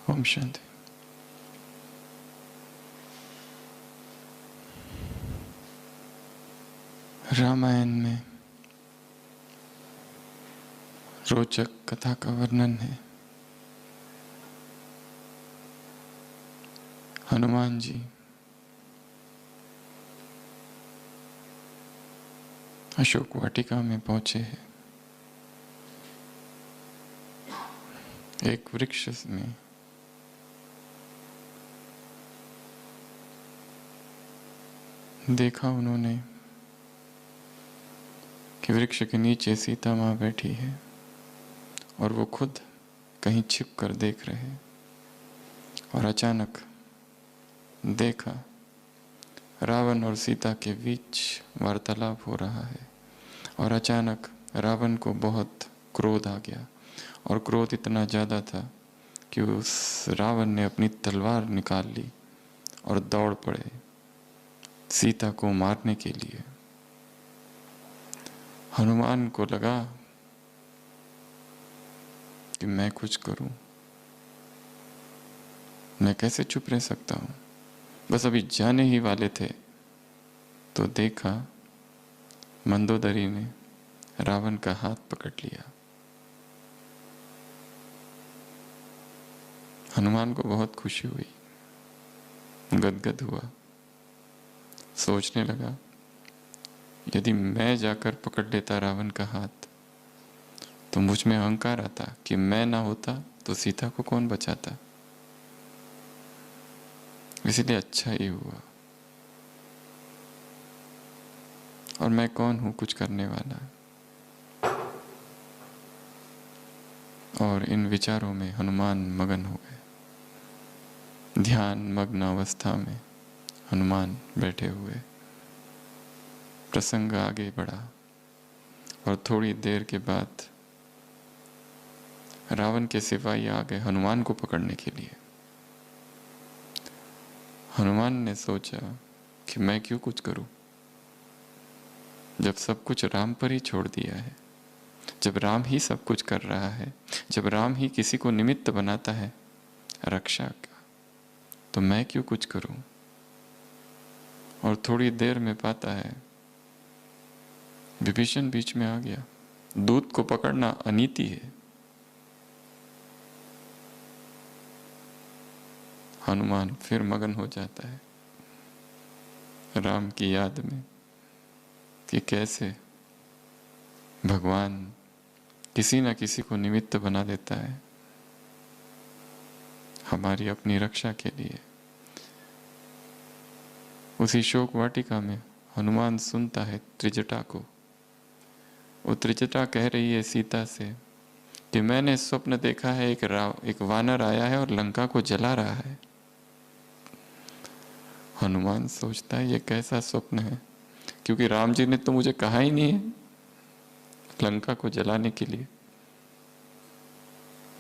ओम शांति। रामायण में रोचक कथा का वर्णन है। हनुमान जी अशोक वाटिका में पहुंचे हैं। एक वृक्ष में देखा उन्होंने कि वृक्ष के नीचे सीता माँ बैठी है और वो खुद कहीं छिप कर देख रहे हैं। और अचानक देखा रावण और सीता के बीच वार्तालाप हो रहा है। और अचानक रावण को बहुत क्रोध आ गया और क्रोध इतना ज़्यादा था कि उस रावण ने अपनी तलवार निकाल ली और दौड़ पड़े सीता को मारने के लिए। हनुमान को लगा कि मैं कुछ करूं, मैं कैसे चुप रह सकता हूं। बस अभी जाने ही वाले थे तो देखा मंदोदरी ने रावण का हाथ पकड़ लिया। हनुमान को बहुत खुशी हुई, गदगद हुआ। सोचने लगा यदि मैं जाकर पकड़ लेता रावण का हाथ तो मुझ में अहंकार आता कि मैं ना होता तो सीता को कौन बचाता। इसलिए अच्छा ही हुआ। और मैं कौन हूं कुछ करने वाला। और इन विचारों में हनुमान मगन हो गए। ध्यान मग्न अवस्था में हनुमान बैठे हुए। प्रसंग आगे बढ़ा और थोड़ी देर के बाद रावण के सिपाही आ गए हनुमान को पकड़ने के लिए। हनुमान ने सोचा कि मैं क्यों कुछ करूं, जब सब कुछ राम पर ही छोड़ दिया है, जब राम ही सब कुछ कर रहा है, जब राम ही किसी को निमित्त बनाता है रक्षा का, तो मैं क्यों कुछ करूं। और थोड़ी देर में पाता है विभीषण बीच में आ गया। दूत को पकड़ना अनीति है। हनुमान फिर मगन हो जाता है राम की याद में कि कैसे भगवान किसी न किसी को निमित्त बना देता है हमारी अपनी रक्षा के लिए। उसी शोक वाटिका में हनुमान सुनता है त्रिजटा को। वो त्रिजटा कह रही है सीता से कि मैंने स्वप्न देखा है एक वानर आया है और लंका को जला रहा है। हनुमान सोचता है ये कैसा स्वप्न है, क्योंकि राम जी ने तो मुझे कहा ही नहीं है लंका को जलाने के लिए।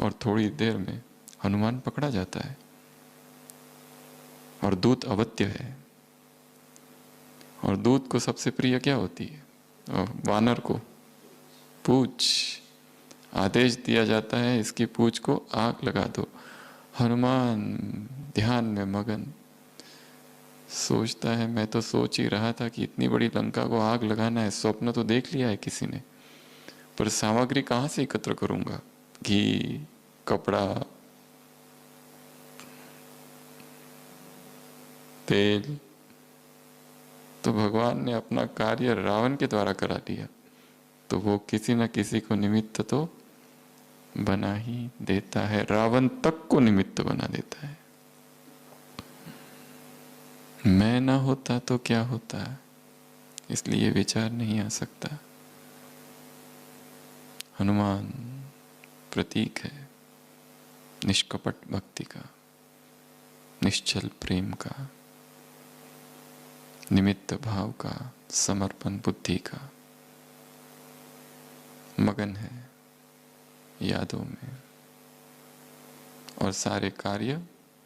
और थोड़ी देर में हनुमान पकड़ा जाता है और दूत अवत्य है। और दूत को सबसे प्रिय क्या होती है, और वानर को पूछ। आदेश दिया जाता है इसकी पूछ को आग लगा दो। हनुमान ध्यान में मगन सोचता है मैं तो सोच ही रहा था कि इतनी बड़ी लंका को आग लगाना है। स्वप्न तो देख लिया है किसी ने, पर सामग्री कहाँ से एकत्र करूंगा, घी, कपड़ा, तेल। तो भगवान ने अपना कार्य रावण के द्वारा करा लिया, तो वो किसी न किसी को निमित्त तो बना ही देता है। रावण तक को निमित्त बना देता है। मैं ना होता तो क्या होता, इसलिए विचार नहीं आ सकता। हनुमान प्रतीक है निष्कपट भक्ति का, निश्चल प्रेम का, निमित्त भाव का, समर्पण बुद्धि का। मगन है यादों में और सारे कार्य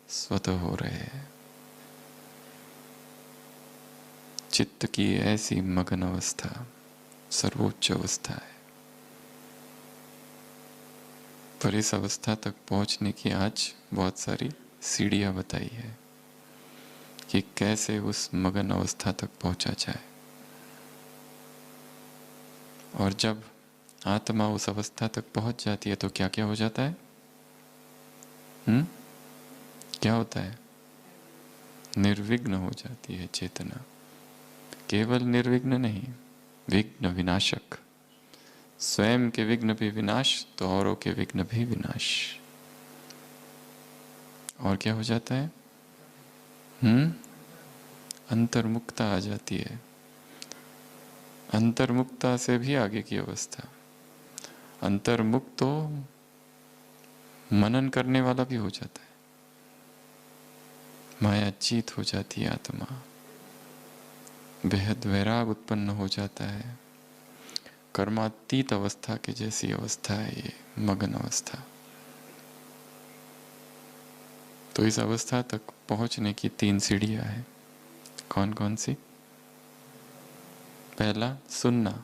स्वतः हो रहे हैं। चित्त की ऐसी मगन अवस्था सर्वोच्च अवस्था है। पर इस अवस्था तक पहुंचने की आज बहुत सारी सीढ़ियां बताई है कि कैसे उस मगन अवस्था तक पहुंचा जाए। और जब आत्मा उस अवस्था तक पहुंच जाती है तो क्या क्या हो जाता है? क्या होता है? निर्विघ्न हो जाती है चेतना। केवल निर्विघ्न नहीं, विघ्न विनाशक। स्वयं के विघ्न भी विनाश तो औरों के विघ्न भी विनाश। और क्या हो जाता है? अंतर्मुक्ता आ जाती है। अंतर्मुक्ता से भी आगे की अवस्था, अंतर्मुक्त तो मनन करने वाला भी हो जाता है। माया जीत हो जाती है आत्मा, बेहद वैराग उत्पन्न हो जाता है। कर्मातीत अवस्था के जैसी अवस्था है ये मगन अवस्था। तो इस अवस्था तक पहुंचने की 3 सीढ़ियां हैं। कौन कौन सी? पहला सुनना,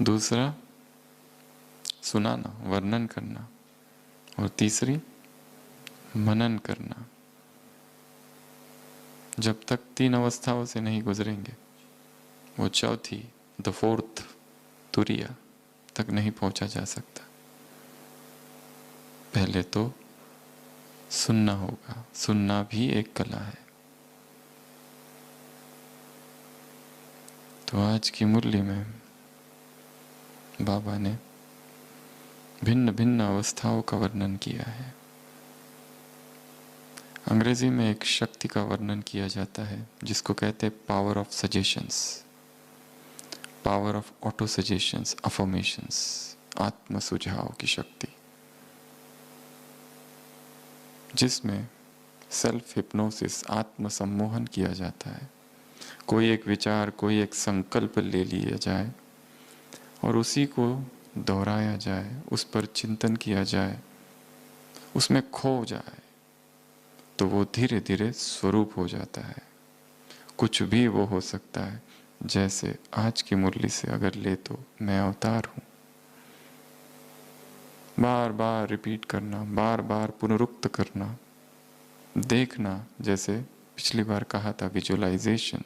दूसरा सुनाना, वर्णन करना, और तीसरी मनन करना। जब तक 3 अवस्थाओं से नहीं गुजरेंगे, वो चौथी, द फोर्थ तुरिया तक नहीं पहुंचा जा सकता। पहले तो सुनना होगा। सुनना भी एक कला है। तो आज की मुरली में बाबा ने भिन्न भिन्न अवस्थाओं का वर्णन किया है। अंग्रेजी में एक शक्ति का वर्णन किया जाता है जिसको कहते हैं power of suggestions, power of auto suggestions, affirmations, आत्म सुझाव की शक्ति, जिसमें सेल्फ हिप्नोसिस, आत्म सम्मोहन किया जाता है। कोई एक विचार, कोई एक संकल्प ले लिया जाए और उसी को दोहराया जाए, उस पर चिंतन किया जाए, उसमें खो जाए, तो वो धीरे धीरे स्वरूप हो जाता है। कुछ भी वो हो सकता है। जैसे आज की मुरली से अगर ले तो मैं अवतार हूं, बार बार रिपीट करना, बार बार पुनरुक्त करना, देखना, जैसे पिछली बार कहा था विजुअलाइजेशन,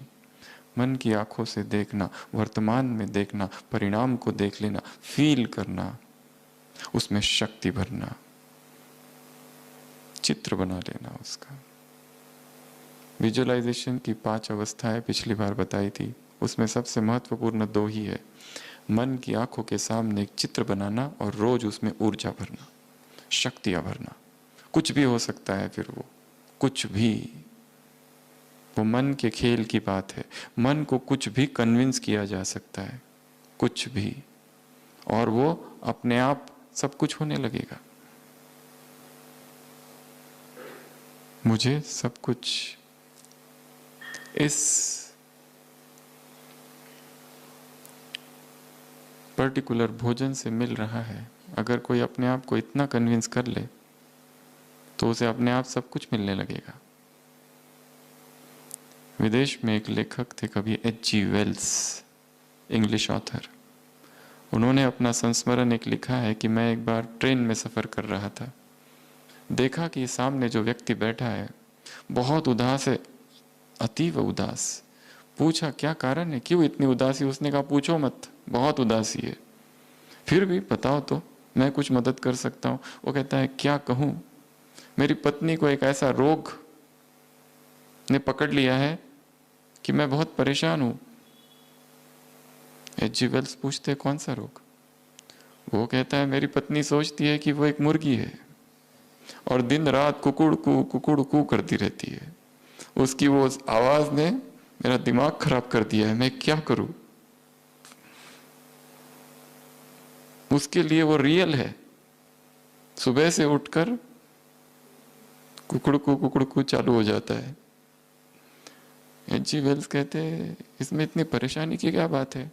मन की आंखों से देखना, वर्तमान में देखना, परिणाम को देख लेना, फील करना, उसमें शक्ति भरना, चित्र बना लेना उसका। विजुअलाइजेशन की 5 अवस्थाएं पिछली बार बताई थी, उसमें सबसे महत्वपूर्ण 2 ही है। मन की आंखों के सामने एक चित्र बनाना और रोज उसमें ऊर्जा भरना, शक्तियां भरना। कुछ भी हो सकता है, फिर वो कुछ भी, वो मन के खेल की बात है। मन को कुछ भी कन्विंस किया जा सकता है, कुछ भी, और वो अपने आप सब कुछ होने लगेगा। मुझे सब कुछ इस पर्टिकुलर भोजन से मिल रहा है। अगर कोई अपने आप को इतना कन्विंस कर ले तो उसे अपने आप सब कुछ मिलने लगेगा। विदेश में एक लेखक थे कवि H.G. Wells, English author. उन्होंने अपना संस्मरण एक लिखा है कि मैं एक बार ट्रेन में सफ़र कर रहा था, देखा कि सामने जो व्यक्ति बैठा है बहुत उदास है, अतीव उदास। पूछा क्या कारण है, क्यों इतनी उदासी? उसने कहा पूछो मत, बहुत उदासी है। फिर भी बताओ तो, मैं कुछ मदद कर सकता हूँ। वो कहता है क्या कहूँ, मेरी पत्नी को एक ऐसा रोग ने पकड़ लिया है कि मैं बहुत परेशान हूँ। H.G. वेल्स पूछते कौन सा रोग? वो कहता है मेरी पत्नी सोचती है कि वो एक मुर्गी है और दिन रात कुकुड़ कू करती रहती है। उसकी वो आवाज ने मेरा दिमाग खराब कर दिया है, मैं क्या करूं? उसके लिए वो रियल है। सुबह से उठकर कुकुड़ कू चालू हो जाता है। H.G. वेल्स कहते हैं इसमें इतनी परेशानी की क्या बात है?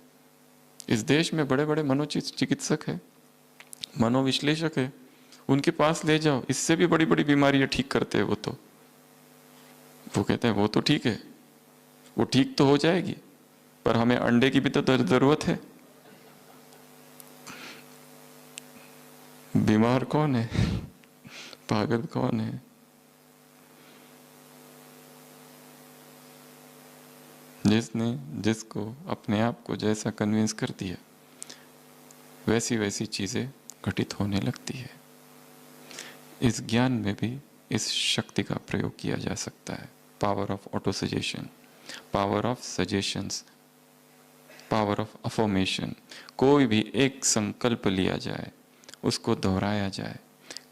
इस देश में बड़े बड़े मनोचिकित्सक है, मनोविश्लेषक है, उनके पास ले जाओ, इससे भी बड़ी बड़ी बीमारियां ठीक करते हैं वो तो। वो कहते हैं वो तो ठीक है, वो ठीक तो हो जाएगी, पर हमें अंडे की भी तो जरूरत है। बीमार कौन है? पागल कौन है? जिसको अपने आप को जैसा कन्विंस कर दिया, वैसी वैसी चीजें घटित होने लगती है। इस ज्ञान में भी इस शक्ति का प्रयोग किया जा सकता है। Power of auto suggestion, power of suggestions, power of affirmation. कोई भी एक संकल्प लिया जाए, उसको दोहराया जाए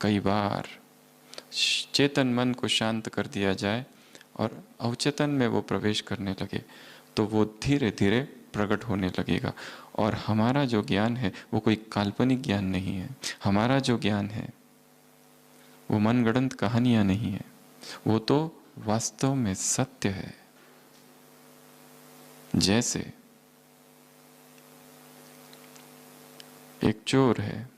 कई बार, चेतन मन को शांत कर दिया जाए और अवचेतन में वो प्रवेश करने लगे, तो वो धीरे धीरे प्रकट होने लगेगा। और हमारा जो ज्ञान है वो कोई काल्पनिक ज्ञान नहीं है। हमारा जो ज्ञान है वो मनगढ़ंत कहानियां नहीं है, वो तो वास्तव में सत्य है। जैसे एक चोर है,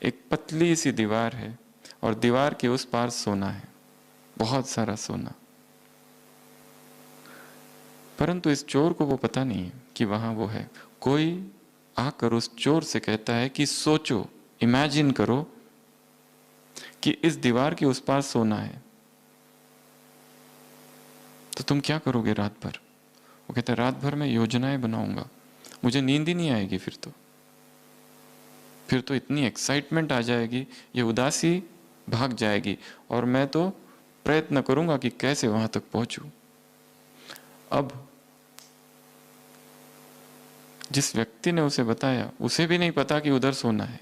एक पतली सी दीवार है और दीवार के उस पार सोना है, बहुत सारा सोना। परंतु इस चोर को वो पता नहीं है कि वहां वो है। कोई आकर उस चोर से कहता है कि सोचो, इमेजिन करो कि इस दीवार के उस पार सोना है, तो तुम क्या करोगे रात भर? वो कहता है रात भर मैं योजनाएं बनाऊंगा, मुझे नींद ही नहीं आएगी। फिर तो इतनी एक्साइटमेंट आ जाएगी, ये उदासी भाग जाएगी और मैं तो प्रयत्न करूंगा कि कैसे वहां तक पहुंचूं। अब जिस व्यक्ति ने उसे बताया, उसे भी नहीं पता कि उधर सोना है।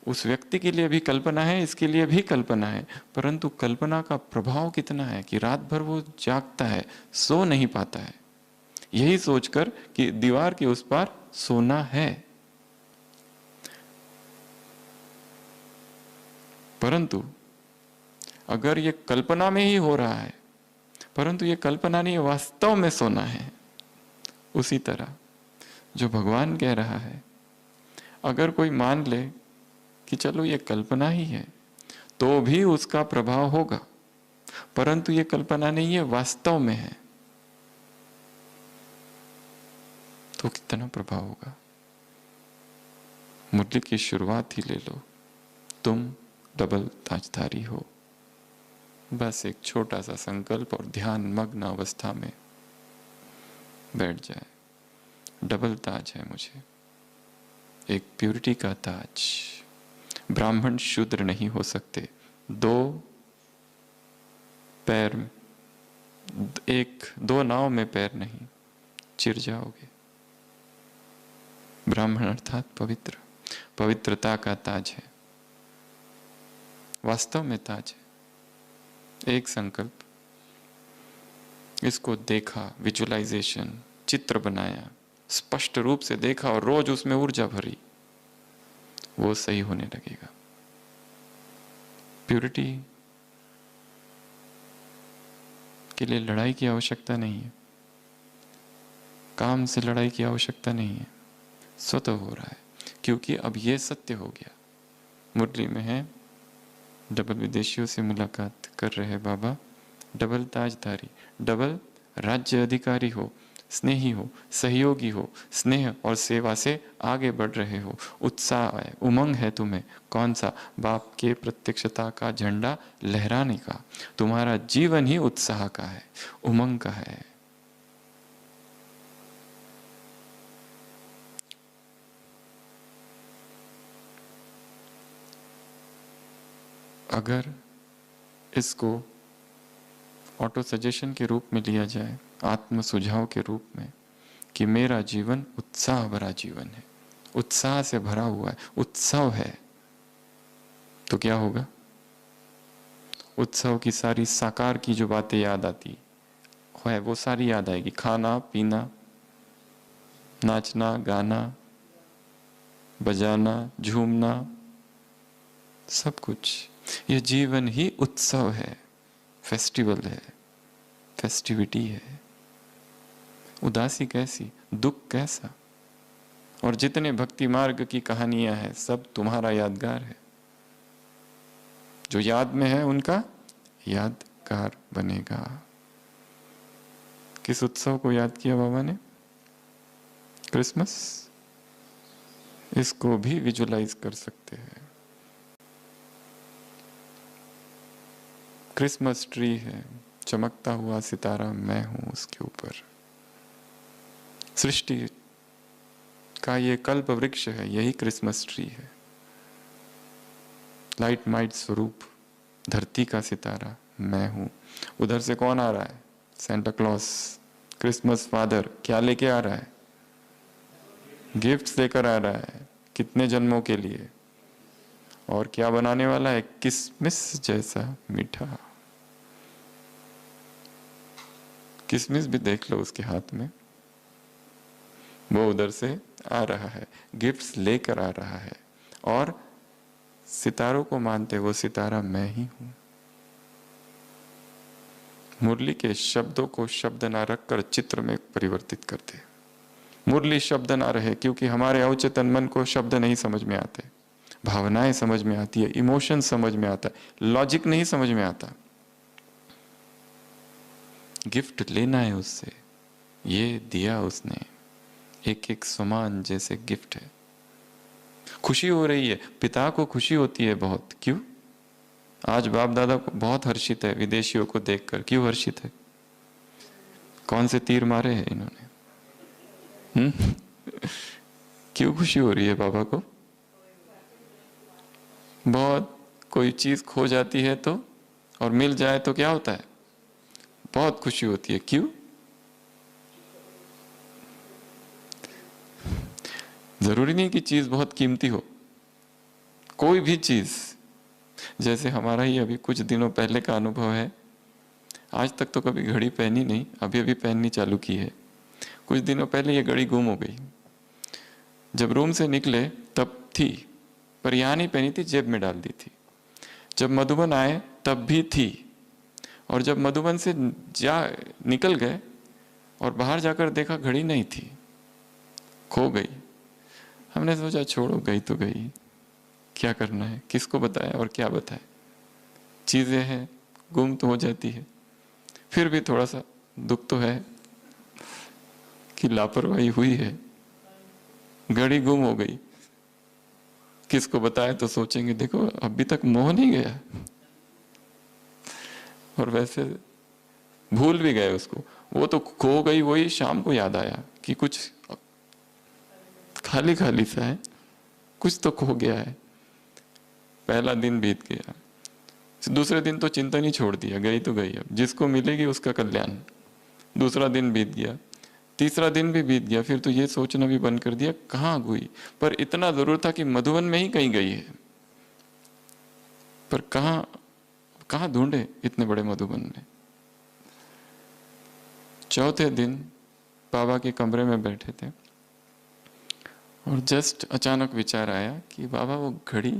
उस व्यक्ति के लिए भी कल्पना है, इसके लिए भी कल्पना है, परंतु कल्पना का प्रभाव कितना है कि रात भर वो जागता है, सो नहीं पाता है, यही सोचकर कि दीवार के उस पार सोना है। परंतु अगर ये कल्पना में ही हो रहा है, परंतु ये कल्पना नहीं, वास्तव में सोना है। उसी तरह जो भगवान कह रहा है, अगर कोई मान ले कि चलो ये कल्पना ही है, तो भी उसका प्रभाव होगा, परंतु ये कल्पना नहीं है, वास्तव में है, तो कितना प्रभाव होगा। मुरली की शुरुआत ही ले लो, तुम डबल ताजधारी हो। बस एक छोटा सा संकल्प और ध्यान मग्न अवस्था में बैठ जाए। डबल ताज है मुझे, एक प्यूरिटी का ताज। ब्राह्मण शूद्र नहीं हो सकते, दो नाव में पैर नहीं, चिर जाओगे। ब्राह्मण अर्थात पवित्र, पवित्रता का ताज है, वास्तव में ताज है। एक संकल्प, इसको देखा, विजुअलाइजेशन, चित्र बनाया, स्पष्ट रूप से देखा और रोज उसमें ऊर्जा भरी, वो सही होने लगेगा। प्यूरिटी के लिए लड़ाई की आवश्यकता नहीं है, काम से लड़ाई की आवश्यकता नहीं है, स्वतः हो रहा है, क्योंकि अब ये सत्य हो गया। मुरली में है, डबल विदेशियों से मुलाकात कर रहे बाबा, डबल ताजधारी, डबल राज्य अधिकारी हो, स्नेही हो, सहयोगी हो, स्नेह और सेवा से आगे बढ़ रहे हो, उत्साह है, उमंग है तुम्हें। कौन सा? बाप के प्रत्यक्षता का झंडा लहराने का। तुम्हारा जीवन ही उत्साह का है, उमंग का है। अगर इसको ऑटो सजेशन के रूप में लिया जाए, आत्म सुझाव के रूप में, कि मेरा जीवन उत्साह भरा जीवन है, उत्साह से भरा हुआ है, उत्सव है, तो क्या होगा? उत्सव की सारी साकार की जो बातें याद आती है वो सारी याद आएगी। खाना पीना, नाचना गाना, बजाना, झूमना, सब कुछ। ये जीवन ही उत्सव है, फेस्टिवल है, फेस्टिविटी है। उदासी कैसी, दुख कैसा। और जितने भक्ति मार्ग की कहानियां हैं सब तुम्हारा यादगार है। जो याद में है उनका यादगार बनेगा। किस उत्सव को याद किया बाबा ने? क्रिसमस। इसको भी विजुलाइज कर सकते हैं। क्रिसमस ट्री है, चमकता हुआ सितारा मैं हूं उसके ऊपर। सृष्टि का ये कल्प वृक्ष है, यही क्रिसमस ट्री है। लाइट माइट स्वरूप धरती का सितारा मैं हूं। उधर से कौन आ रहा है? Santa Claus, Christmas father. क्या लेके आ रहा है? गिफ्ट्स लेकर आ रहा है। कितने जन्मों के लिए? और क्या बनाने वाला है? किसमिस जैसा मीठा। किसमिस भी देख लो उसके हाथ में, वो उधर से आ रहा है, गिफ्ट्स लेकर आ रहा है। और सितारों को मानते, वो सितारा मैं ही हूं। मुरली के शब्दों को शब्द ना रखकर चित्र में परिवर्तित करते। मुरली शब्द ना रहे, क्योंकि हमारे अवचेतन मन को शब्द नहीं समझ में आते, भावनाएं समझ में आती है, इमोशन समझ में आता है, लॉजिक नहीं समझ में आता। गिफ्ट लेना है उससे, ये दिया उसने, एक एक समान जैसे गिफ्ट है। खुशी हो रही है, पिता को खुशी होती है बहुत। क्यों? आज बाप दादा को बहुत हर्षित है विदेशियों को देखकर। क्यों हर्षित है? कौन से तीर मारे हैं इन्होंने? क्यों खुशी हो रही है बाबा को? बहुत कोई चीज खो जाती है तो, और मिल जाए तो क्या होता है? बहुत खुशी होती है। क्यों? जरूरी नहीं कि चीज बहुत कीमती हो, कोई भी चीज। जैसे हमारा ही अभी कुछ दिनों पहले का अनुभव है, आज तक तो कभी घड़ी पहनी नहीं, अभी अभी पहननी चालू की है। कुछ दिनों पहले ये घड़ी गुम हो गई। जब रूम से निकले तब थी, पर यहाँ नहीं पहनी थी, जेब में डाल दी थी। जब मधुबन आए तब भी थी, और जब मधुबन से निकल गए और बाहर जाकर देखा घड़ी नहीं थी, खो गई। हमने सोचा छोड़ो, गई तो गई, क्या करना है, किसको बताए और क्या बताए। चीजें हैं, गुम तो हो जाती है। फिर भी थोड़ा सा दुख तो है कि लापरवाही हुई है, घड़ी गुम हो गई। किसको बताए तो सोचेंगे देखो अभी तक मोह नहीं गया, और वैसे भूल भी गए उसको। वो तो खो गई, वही शाम को याद आया कि कुछ खाली खाली सा है, कुछ तो खो गया है। पहला दिन बीत गया, दूसरे दिन तो चिंतन ही छोड़ दिया, गई तो गई, अब जिसको मिलेगी उसका कल्याण। दूसरा दिन बीत गया, तीसरा दिन भी बीत गया, फिर तो ये सोचना भी बंद कर दिया कहाँ हुई। पर इतना जरूर था कि मधुबन में ही कहीं गई है, पर कहाँ कहाँ ढूंढे इतने बड़े मधुबन में। चौथे दिन बाबा के कमरे में बैठे थे, और जस्ट अचानक विचार आया कि बाबा वो घड़ी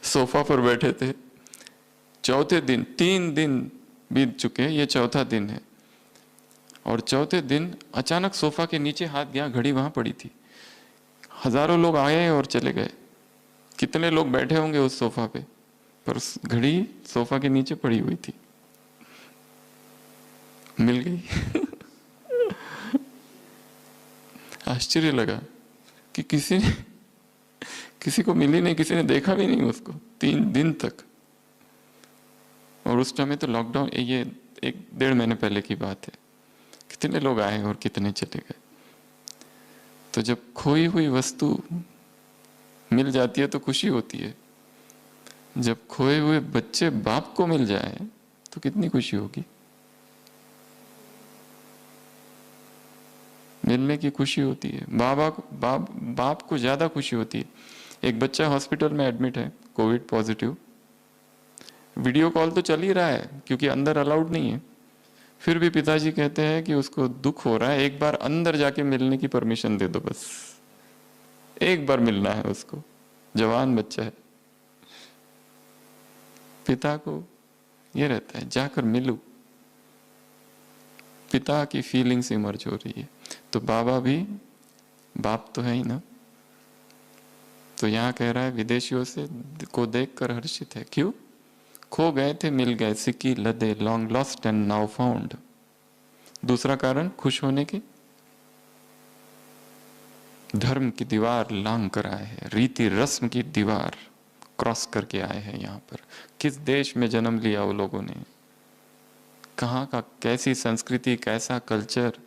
सोफा पर बैठे थे। चौथे दिन, 3 दिन बीत चुके, ये चौथा दिन है। और चौथे दिन अचानक सोफा के नीचे हाथ गया, घड़ी वहां पड़ी थी। हजारों लोग आए और चले गए, कितने लोग बैठे होंगे उस सोफा पे, पर उस घड़ी सोफा के नीचे पड़ी हुई थी। मिल गई। आश्चर्य लगा कि किसी को मिली नहीं, किसी ने देखा भी नहीं उसको 3 दिन तक। और उस टाइम में तो लॉकडाउन, ये 1-1.5 महीने पहले की बात है। कितने लोग आए और कितने चले गए। तो जब खोई हुई वस्तु मिल जाती है तो खुशी होती है। जब खोए हुए बच्चे बाप को मिल जाए तो कितनी खुशी होगी। मिलने की खुशी होती है। बाप को ज्यादा खुशी होती है। एक बच्चा हॉस्पिटल में एडमिट है, कोविड पॉजिटिव। वीडियो कॉल तो चल ही रहा है क्योंकि अंदर अलाउड नहीं है। फिर भी पिताजी कहते हैं कि उसको दुख हो रहा है, एक बार अंदर जाके मिलने की परमिशन दे दो, बस एक बार मिलना है उसको। जवान बच्चा है। पिता को ये रहता है जाकर मिलूं। पिता की फीलिंग्स इमर्ज हो रही है। तो बाबा भी बाप तो है ही ना। तो यहाँ कह रहा है विदेशियों से को देखकर हर्षित है। क्यों? खो गए थे मिल गए, सिक्की लदे, long lost and now found. दूसरा कारण खुश होने की, धर्म की दीवार लांग कर आए हैं, रीति रस्म की दीवार क्रॉस करके आए हैं यहाँ पर। किस देश में जन्म लिया वो लोगों ने, कहाँ का, कैसी संस्कृति, कैसा कल्चर,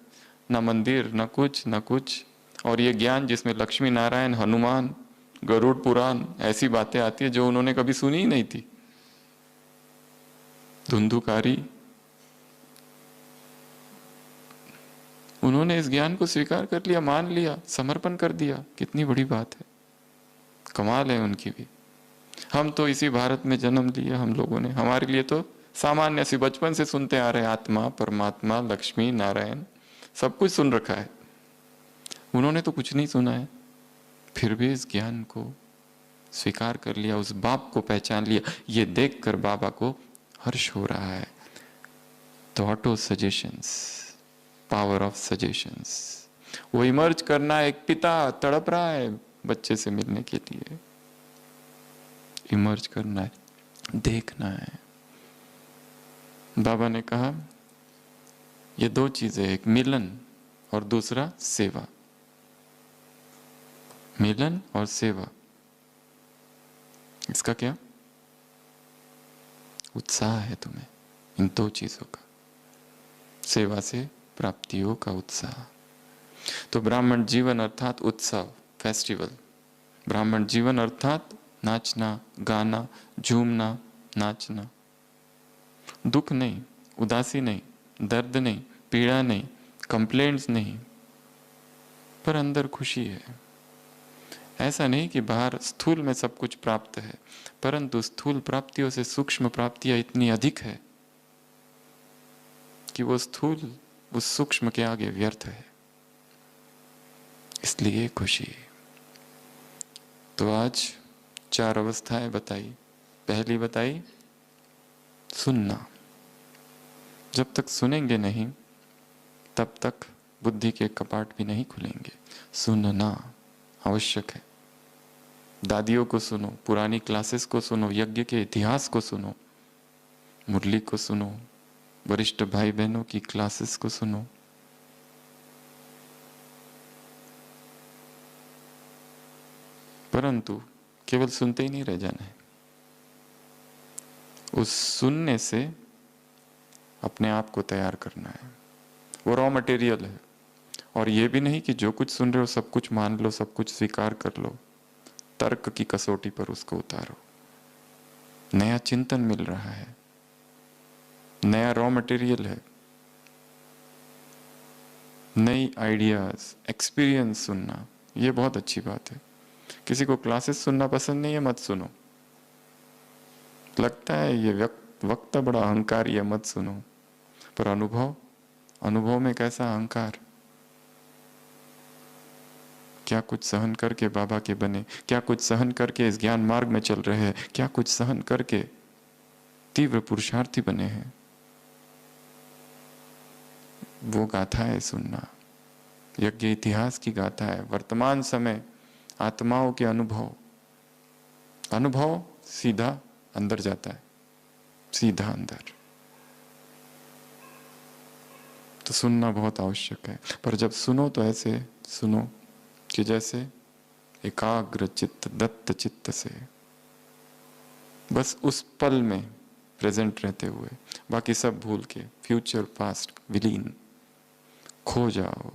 ना मंदिर, ना कुछ ना कुछ। और ये ज्ञान जिसमें लक्ष्मी नारायण, हनुमान, गरुड़ पुराण ऐसी बातें आती है जो उन्होंने कभी सुनी ही नहीं थी। धुंधुकारी, उन्होंने इस ज्ञान को स्वीकार कर लिया, मान लिया, समर्पण कर दिया। कितनी बड़ी बात है, कमाल है उनकी भी। हम तो इसी भारत में जन्म लिया हम लोगों ने, हमारे लिए तो सामान्य सी बचपन से सुनते आ रहे हैं, आत्मा, परमात्मा, लक्ष्मी, नारायण, सब कुछ सुन रखा है। उन्होंने तो कुछ नहीं सुना है, फिर भी इस ज्ञान को स्वीकार कर लिया, उस बाप को पहचान लिया। ये देखकर बाबा को हर्ष हो रहा है। तो auto suggestions, power of suggestions, वो इमर्ज करना। एक पिता तड़प रहा है बच्चे से मिलने के लिए, इमर्ज करना है, देखना है। बाबा ने कहा ये दो चीजें, एक मिलन और दूसरा सेवा। मिलन और सेवा, इसका क्या उत्साह है तुम्हें इन दो चीजों का, सेवा से प्राप्तियों का उत्साह। तो ब्राह्मण जीवन अर्थात उत्सव, फेस्टिवल। ब्राह्मण जीवन अर्थात नाचना, गाना, झूमना, नाचना। दुख नहीं, उदासी नहीं, दर्द नहीं, पीड़ा नहीं, कंप्लेंट्स नहीं, पर अंदर खुशी है। ऐसा नहीं कि बाहर स्थूल में सब कुछ प्राप्त है, परंतु स्थूल प्राप्तियों से सूक्ष्म प्राप्तियां इतनी अधिक है कि वो स्थूल उस सूक्ष्म के आगे व्यर्थ है, इसलिए खुशी। तो आज 4 अवस्थाएं बताई। पहली बताई सुनना। जब तक सुनेंगे नहीं तब तक बुद्धि के कपाट भी नहीं खुलेंगे। सुनना आवश्यक है। दादियों को सुनो, पुरानी क्लासेस को सुनो, यज्ञ के इतिहास को सुनो, मुरली को सुनो, वरिष्ठ भाई बहनों की क्लासेस को सुनो। परंतु केवल सुनते ही नहीं रह जाना है, उस सुनने से अपने आप को तैयार करना है। वो रॉ मटेरियल है। और ये भी नहीं कि जो कुछ सुन रहे हो सब कुछ मान लो, सब कुछ स्वीकार कर लो। तर्क की कसौटी पर उसको उतारो। नया चिंतन मिल रहा है, नया रॉ मटेरियल है, नई आइडियाज, एक्सपीरियंस सुनना, ये बहुत अच्छी बात है। किसी को क्लासेस सुनना पसंद नहीं है, मत सुनो। लगता है ये वक्ता बड़ा अहंकारी है, मत सुनो। पर अनुभव में कैसा अहंकार, क्या कुछ सहन करके बाबा के बने, क्या कुछ सहन करके इस ज्ञान मार्ग में चल रहे हैं, क्या कुछ सहन करके तीव्र पुरुषार्थी बने हैं। वो गाथा है सुनना, यज्ञ इतिहास की गाथा है। वर्तमान समय आत्माओं के अनुभव सीधा अंदर जाता है, सीधा अंदर। तो सुनना बहुत आवश्यक है। पर जब सुनो तो ऐसे सुनो कि जैसे एकाग्र चित्त, दत्त चित्त से, बस उस पल में प्रेजेंट रहते हुए, बाकी सब भूल के, फ्यूचर पास्ट विलीन, खो जाओ।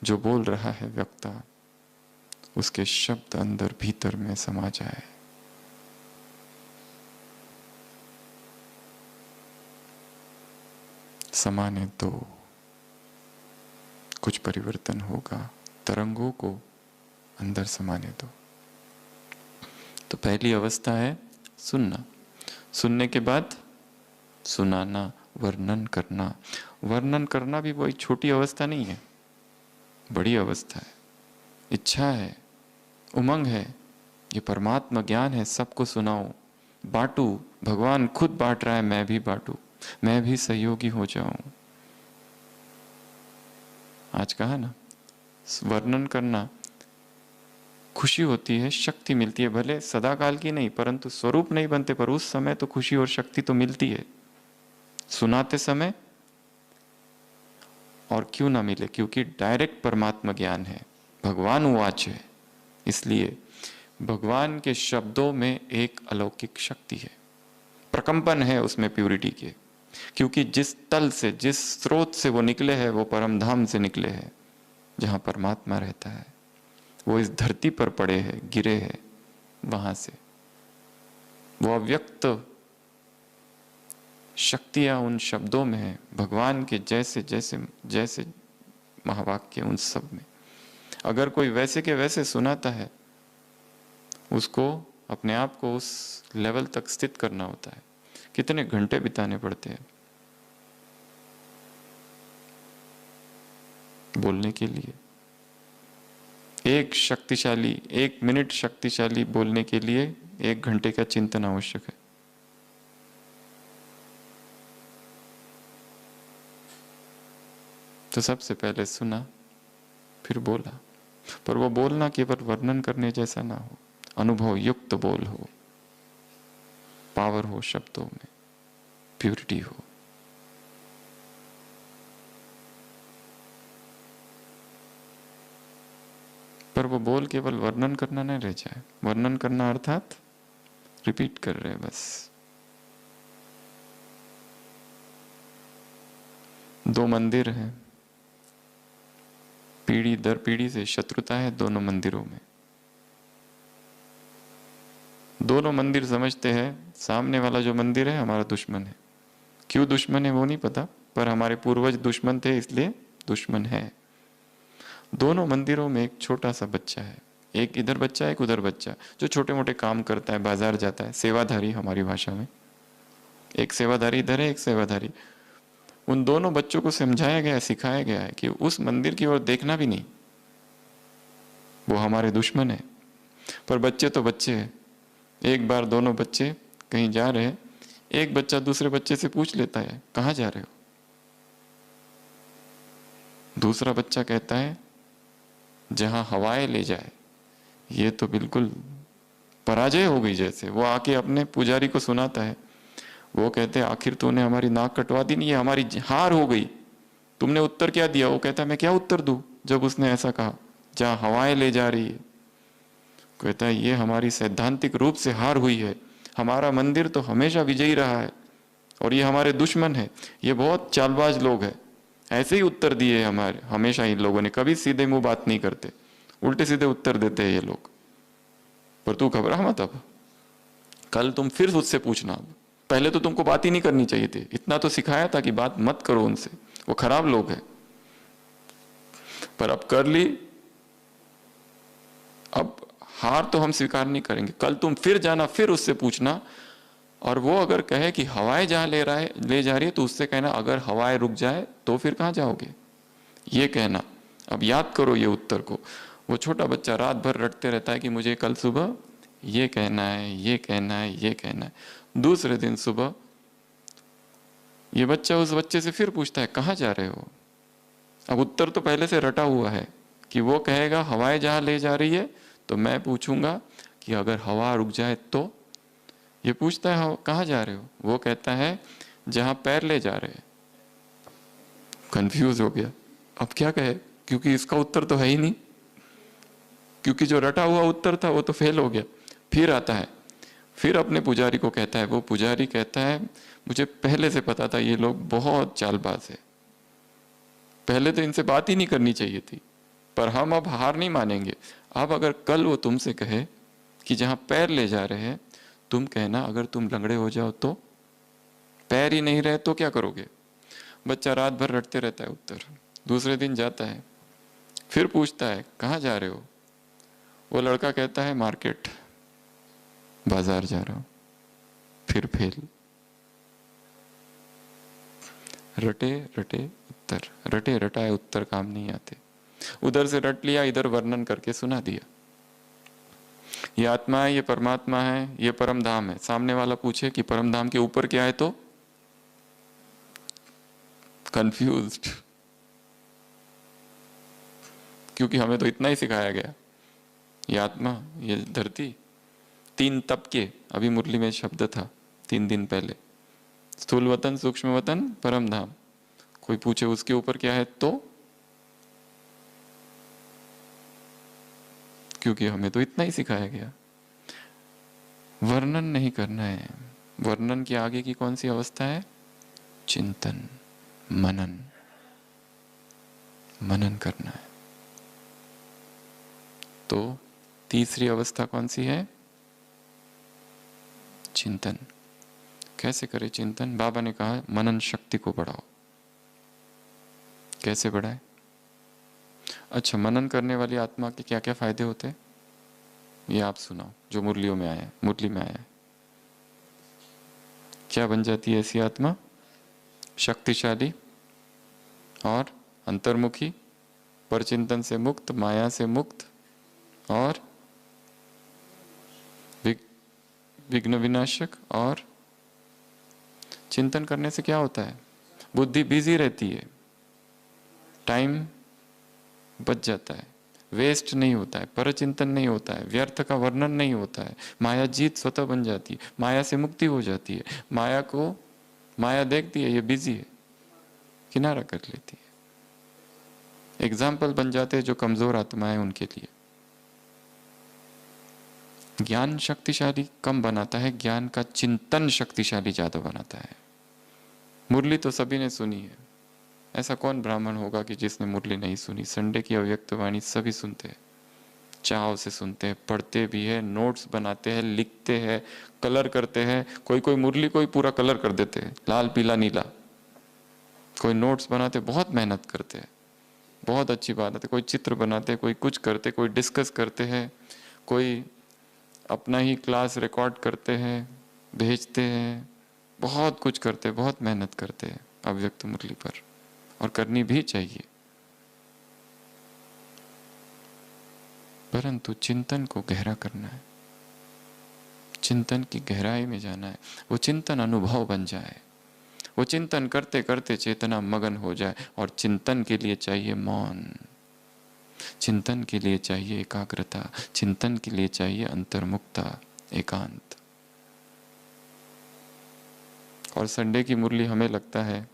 जो बोल रहा है वक्ता, उसके शब्द अंदर भीतर में समा जाए। समाने दो, कुछ परिवर्तन होगा। तरंगों को अंदर समाने दो। तो पहली अवस्था है सुनना। सुनने के बाद सुनाना, वर्णन करना। वर्णन करना भी कोई छोटी अवस्था नहीं है, बड़ी अवस्था है। इच्छा है, उमंग है, ये परमात्मा ज्ञान है, सबको सुनाओ, बांटू। भगवान खुद बांट रहा है, मैं भी बांटू, मैं भी सहयोगी हो जाऊं। आज कहा ना, वर्णन करना खुशी होती है, शक्ति मिलती है। भले सदाकाल की नहीं, परंतु स्वरूप नहीं बनते, पर उस समय तो खुशी और शक्ति तो मिलती है सुनाते समय। और क्यों ना मिले, क्योंकि डायरेक्ट परमात्मा ज्ञान है, भगवान उवाच है। इसलिए भगवान के शब्दों में एक अलौकिक शक्ति है, प्रकंपन है उसमें प्यूरिटी के, क्योंकि जिस तल से, जिस स्रोत से वो निकले हैं वो परम धाम से निकले हैं, जहां परमात्मा रहता है। वो इस धरती पर पड़े हैं, गिरे हैं, वहां से वो अव्यक्त शक्तियां उन शब्दों में है, भगवान के जैसे जैसे जैसे महावाक्य उन सब में। अगर कोई वैसे के वैसे सुनाता है, उसको अपने आप को उस लेवल तक स्थित करना होता है। कितने घंटे बिताने पड़ते हैं बोलने के लिए। एक शक्तिशाली, 1 मिनट शक्तिशाली बोलने के लिए 1 घंटे का चिंतन आवश्यक है। तो सबसे पहले सुना, फिर बोला, पर वो बोलना केवल वर्णन करने जैसा ना हो, अनुभव युक्त बोल हो, पावर हो शब्दों में, प्यूरिटी हो। पर वो बोल केवल वर्णन करना नहीं रह जाए। वर्णन करना अर्थात रिपीट कर रहे बस। 2 मंदिर हैं, पीढ़ी दर पीढ़ी से शत्रुता है दोनों मंदिरों में। दोनों मंदिर समझते हैं सामने वाला जो मंदिर है हमारा दुश्मन है। क्यों दुश्मन है वो नहीं पता, पर हमारे पूर्वज दुश्मन थे इसलिए दुश्मन है। दोनों मंदिरों में एक छोटा सा बच्चा है, एक इधर बच्चा एक उधर बच्चा, जो छोटे मोटे काम करता है, बाजार जाता है, सेवाधारी हमारी भाषा में। एक सेवाधारी इधर है, एक सेवाधारी। उन दोनों बच्चों को समझाया गया, सिखाया गया है कि उस मंदिर की ओर देखना भी नहीं, वो हमारे दुश्मन है। पर बच्चे तो बच्चे हैं। एक बार दोनों बच्चे कहीं जा रहे हैं, एक बच्चा दूसरे बच्चे से पूछ लेता है कहाँ जा रहे हो। दूसरा बच्चा कहता है जहां हवाएं ले जाए। ये तो बिल्कुल पराजय हो गई जैसे। वो आके अपने पुजारी को सुनाता है, वो कहते हैं आखिर तूने हमारी नाक कटवा दी नहीं, ये हमारी हार हो गई, तुमने उत्तर क्या दिया। वो कहता है मैं क्या उत्तर दूं जब उसने ऐसा कहा, जहां हवाएं ले जा रही है। कहता है ये हमारी सैद्धांतिक रूप से हार हुई है, हमारा मंदिर तो हमेशा विजयी रहा है और ये हमारे दुश्मन है। ये बहुत चालबाज लोग हैं। ऐसे ही उत्तर दिए हमारे हमेशा इन लोगों ने, कभी सीधे मुंह बात नहीं करते, उल्टे सीधे उत्तर देते हैं ये लोग। पर तू घबरा मत, अब कल तुम फिर उससे पूछना। पहले तो तुमको बात ही नहीं करनी चाहिए थी, इतना तो सिखाया था कि बात मत करो उनसे, वो खराब लोग हैं। पर अब कर ली, अब हार तो हम स्वीकार नहीं करेंगे। कल तुम फिर जाना, फिर उससे पूछना, और वो अगर कहे कि हवाएं जहां ले जा रही है, तो उससे कहना अगर हवाएं रुक जाए तो फिर कहां जाओगे, ये कहना। अब याद करो ये उत्तर को। वो छोटा बच्चा रात भर रटते रहता है कि मुझे कल सुबह ये कहना है, ये कहना है, ये कहना है। दूसरे दिन सुबह ये बच्चा उस बच्चे से फिर पूछता है कहां जा रहे हो। अब उत्तर तो पहले से रटा हुआ है कि वो कहेगा हवाएं जहां ले जा रही है, तो मैं पूछूंगा कि अगर हवा रुक जाए तो। ये पूछता है कहां जा रहे हो, वो कहता है जहां पैर ले जा रहे हैं। कंफ्यूज हो गया, अब क्या कहे, क्योंकि इसका उत्तर तो है ही नहीं, क्योंकि जो रटा हुआ उत्तर था वो तो फेल हो गया। फिर आता है, फिर अपने पुजारी को कहता है। वो पुजारी कहता है मुझे पहले से पता था ये लोग बहुत चालबाज है, पहले तो इनसे बात ही नहीं करनी चाहिए थी, पर हम अब हार नहीं मानेंगे। अब अगर कल वो तुमसे कहे कि जहां पैर ले जा रहे हैं, तुम कहना अगर तुम लंगड़े हो जाओ तो, पैर ही नहीं रहे तो क्या करोगे। बच्चा रात भर रटते रहता है उत्तर। दूसरे दिन जाता है, फिर पूछता है कहाँ जा रहे हो। वो लड़का कहता है मार्केट, बाजार जा रहा हूं। फिर फेल। रटे रटे उत्तर, रटे रटाए उत्तर काम नहीं आते। उधर से रट लिया, इधर वर्णन करके सुना दिया। ये आत्मा है, ये परमात्मा है, ये परम धाम है। सामने वाला पूछे कि परम धाम के ऊपर क्या है, तो कंफ्यूज्ड, क्योंकि हमें तो इतना ही सिखाया गया। ये आत्मा, ये धरती, 3 तबके, अभी मुरली में शब्द था 3 दिन पहले, स्थूल वतन, सूक्ष्म वतन, परम धाम। कोई पूछे उसके ऊपर क्या है, तो क्योंकि हमें तो इतना ही सिखाया गया। वर्णन नहीं करना है। वर्णन के आगे की कौन सी अवस्था है? चिंतन, मनन। मनन करना है। तो तीसरी अवस्था कौन सी है? चिंतन। कैसे करें चिंतन? बाबा ने कहा मनन शक्ति को बढ़ाओ। कैसे बढ़ाए? अच्छा, मनन करने वाली आत्मा के क्या क्या फायदे होते हैं ये आप सुनाओ, जो मुरलियों में आया है, मुरली में आया है। क्या बन जाती है ऐसी आत्मा? शक्तिशाली और अंतर्मुखी, परचिंतन से मुक्त, माया से मुक्त और विघ्न विनाशक। और चिंतन करने से क्या होता है? बुद्धि बिजी रहती है, टाइम बच जाता है, वेस्ट नहीं होता है, परचिंतन नहीं होता है, व्यर्थ का वर्णन नहीं होता है, माया जीत स्वतः बन जाती है, माया से मुक्ति हो जाती है। माया देखती है ये बिजी है, किनारा कर लेती है। एग्जाम्पल बन जाते हैं जो कमजोर आत्माएं उनके लिए। ज्ञान शक्तिशाली कम बनाता है, ज्ञान का चिंतन शक्तिशाली ज्यादा बनाता है। मुरली तो सभी ने सुनी है, ऐसा कौन ब्राह्मण होगा कि जिसने मुरली नहीं सुनी? संडे की अव्यक्त वाणी सभी सुनते हैं, चाव से सुनते हैं, पढ़ते भी है, नोट्स बनाते हैं, लिखते हैं, कलर करते हैं। कोई कोई मुरली कोई पूरा कलर कर देते हैं, लाल पीला नीला। कोई नोट्स बनाते, बहुत मेहनत करते हैं, बहुत अच्छी बात है। कोई चित्र बनाते, कोई कुछ करते, कोई डिस्कस करते हैं, कोई अपना ही क्लास रिकॉर्ड करते हैं, भेजते हैं, बहुत कुछ करते हैं, बहुत मेहनत करते हैं अव्यक्त मुरली पर, और करनी भी चाहिए। परंतु चिंतन को गहरा करना है, चिंतन की गहराई में जाना है, वो चिंतन अनुभव बन जाए, वो चिंतन करते करते चेतना मगन हो जाए। और चिंतन के लिए चाहिए मौन, चिंतन के लिए चाहिए एकाग्रता, चिंतन के लिए चाहिए अंतर्मुक्ता, एकांत। और संडे की मुरली हमें लगता है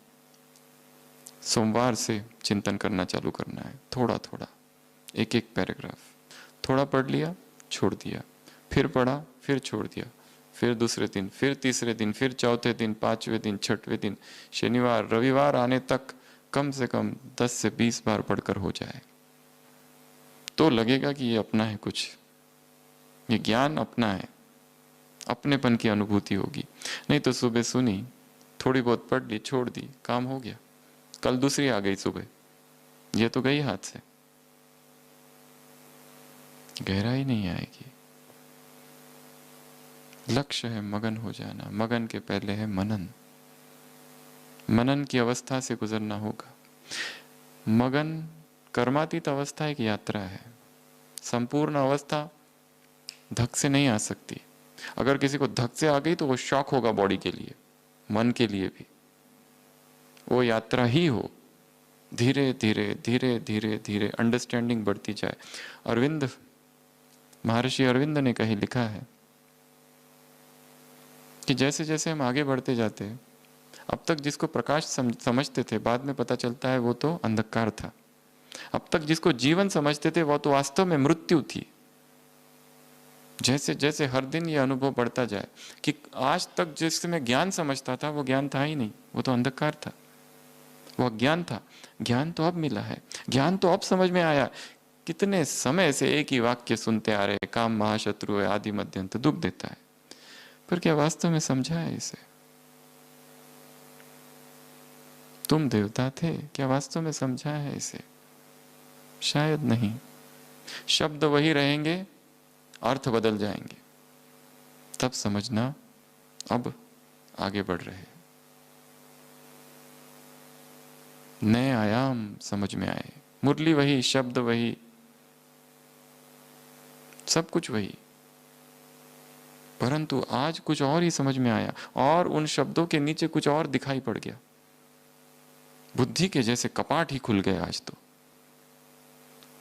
सोमवार से चिंतन करना चालू करना है, थोड़ा थोड़ा, एक एक पैराग्राफ। थोड़ा पढ़ लिया, छोड़ दिया, फिर पढ़ा, फिर छोड़ दिया, फिर दूसरे दिन, फिर तीसरे दिन, फिर चौथे दिन, पांचवें दिन, छठवें दिन, शनिवार रविवार आने तक कम से कम 10 से 20 बार पढ़कर हो जाए तो लगेगा कि ये अपना है, कुछ ये ज्ञान अपना है, अपनेपन की अनुभूति होगी। नहीं तो सुबह सुनी, थोड़ी बहुत पढ़ ली, छोड़ दी, काम हो गया, कल दूसरी आ गई सुबह, ये तो गई हाथ से, गहराई नहीं आएगी। लक्ष्य है मगन हो जाना, मगन के पहले है मनन, मनन की अवस्था से गुजरना होगा। मगन कर्मातीत अवस्था एक यात्रा है, संपूर्ण अवस्था धक से नहीं आ सकती। अगर किसी को धक से आ गई तो वो शॉक होगा बॉडी के लिए, मन के लिए भी। वो यात्रा ही हो, धीरे धीरे धीरे धीरे धीरे अंडरस्टैंडिंग बढ़ती जाए। अरविंद, महर्षि अरविंद ने कहीं लिखा है कि जैसे जैसे हम आगे बढ़ते जाते हैं, अब तक जिसको प्रकाश समझते थे, बाद में पता चलता है वो तो अंधकार था। अब तक जिसको जीवन समझते थे वो तो वास्तव में मृत्यु थी। जैसे जैसे हर दिन ये अनुभव बढ़ता जाए कि आज तक जिसमें ज्ञान समझता था वो ज्ञान था ही नहीं, वो तो अंधकार था, वो अज्ञान था। ज्ञान तो अब मिला है, ज्ञान तो अब समझ में आया। कितने समय से एक ही वाक्य सुनते आ रहे हैं, काम महाशत्रु है, आदि मध्य अंत दुख देता है, पर क्या वास्तव में समझा है इसे? तुम देवता थे, क्या वास्तव में समझा है इसे? शायद नहीं। शब्द वही रहेंगे, अर्थ बदल जाएंगे, तब समझना अब आगे बढ़ रहे, नए आयाम समझ में आए। मुरली वही, शब्द वही, सब कुछ वही, परंतु आज कुछ और ही समझ में आया, और उन शब्दों के नीचे कुछ और दिखाई पड़ गया। बुद्धि के जैसे कपाट ही खुल गए आज तो,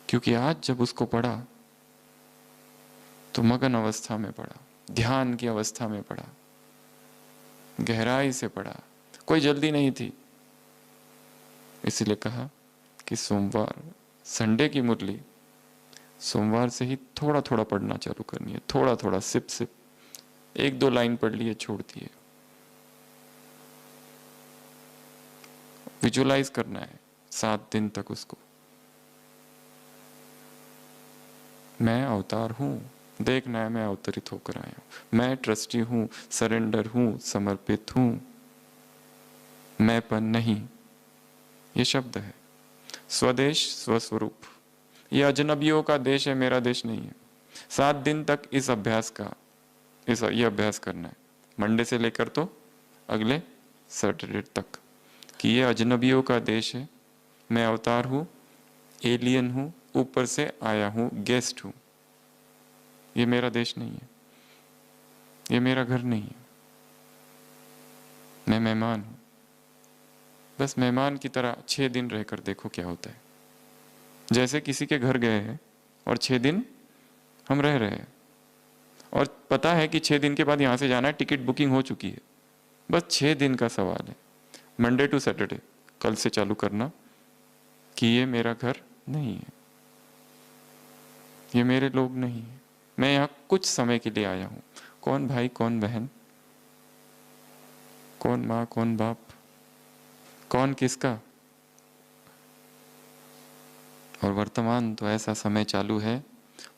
क्योंकि आज जब उसको पढ़ा तो मगन अवस्था में पढ़ा, ध्यान की अवस्था में पढ़ा, गहराई से पढ़ा, कोई जल्दी नहीं थी। इसलिए कहा कि सोमवार, संडे की मुरली सोमवार से ही थोड़ा थोड़ा पढ़ना चालू करनी है, थोड़ा थोड़ा, सिप सिप, 1-2 लाइन पढ़ लिए, छोड़ दिए। विजुलाइज करना है 7 दिन तक उसको। मैं अवतार हूं, देखना है मैं अवतरित होकर आया हूं, मैं ट्रस्टी हूं, सरेंडर हूं, समर्पित हूं, मैंपन नहीं, ये शब्द है। स्वदेश स्वस्वरूप, ये अजनबियों का देश है, मेरा देश नहीं है। 7 दिन तक इस अभ्यास का ये अभ्यास करना है, मंडे से लेकर तो अगले सैटरडे तक, कि ये अजनबियों का देश है, मैं अवतार हूं, एलियन हूं, ऊपर से आया हूं, गेस्ट हूं, ये मेरा देश नहीं है, ये मेरा घर नहीं है, मैं मेहमान हूं। बस मेहमान की तरह 6 दिन रहकर देखो क्या होता है। जैसे किसी के घर गए हैं और 6 दिन हम रह रहे हैं, और पता है कि 6 दिन के बाद यहाँ से जाना है, टिकट बुकिंग हो चुकी है, बस 6 दिन का सवाल है, मंडे टू सैटरडे, कल से चालू करना कि ये मेरा घर नहीं है, ये मेरे लोग नहीं है, मैं यहाँ कुछ समय के लिए आया हूँ। कौन भाई, कौन बहन, कौन माँ, कौन बाप, कौन किसका। और वर्तमान तो ऐसा समय चालू है,